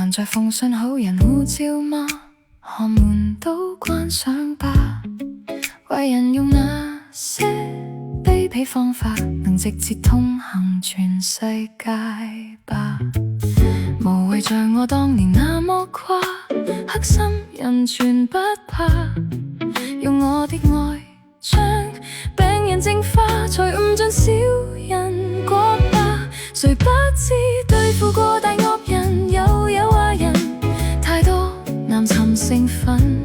還在奉信好人護照嗎？看門都關上吧。為人用那些卑鄙方法，能直接通行全世界吧。無謂像我當年那麼誇，黑心人全不怕。用我的愛將病人淨化，才誤盡小人國吧。誰不知對付過大惡人，又有壞人，太多男尋成分。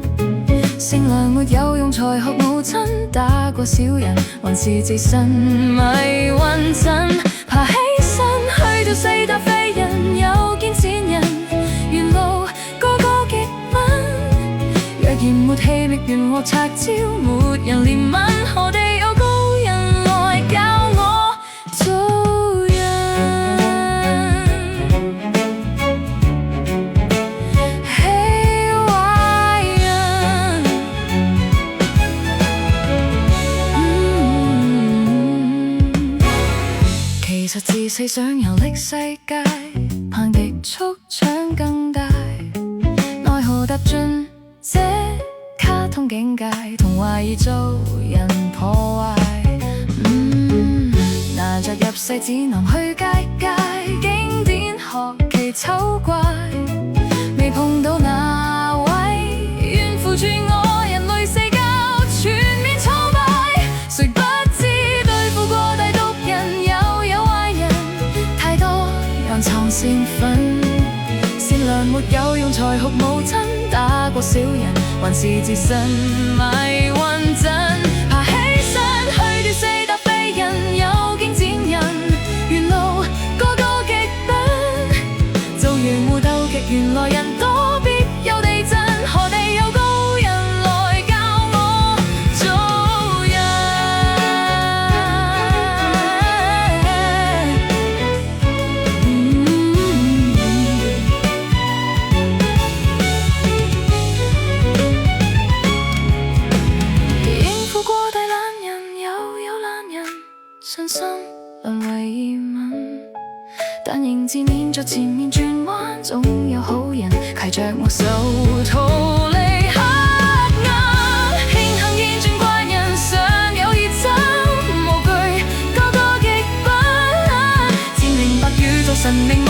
善良沒有用，才學母親打過小人，還是自信迷暈陣。爬起身去掉四大廢人，有堅戰人，沿路個個極品。若然沒氣力懸和拆招，沒人憐憫，何地有高人來教我做人？嘿，壞人，其實自細想遊歷世界，攀極速搶更大，奈何踏進這卡通境界，同懷疑做人破壞。拿着入世只能去街街，經典學奇醜怪，未碰到那位願扶住我，人類世交全面挫敗。誰不知對付過大毒人，又有壞人，太多人藏善憤。善良沒有用，才學母親打過小人，還是自信迷暈陣。爬起身去掉四大廢人，有經戰人，沿路個個極品。做漁戶鬥極，原來人多必有地震，何地有高人來教我做人？應付過大懶人，又有懶人，信心淪為疑問。但仍自勉在前面轉彎，總有好人攜着我手逃離黑暗。慶幸現轉怪人，尚有熱忱，無懼個個極品。自明白宇宙神明。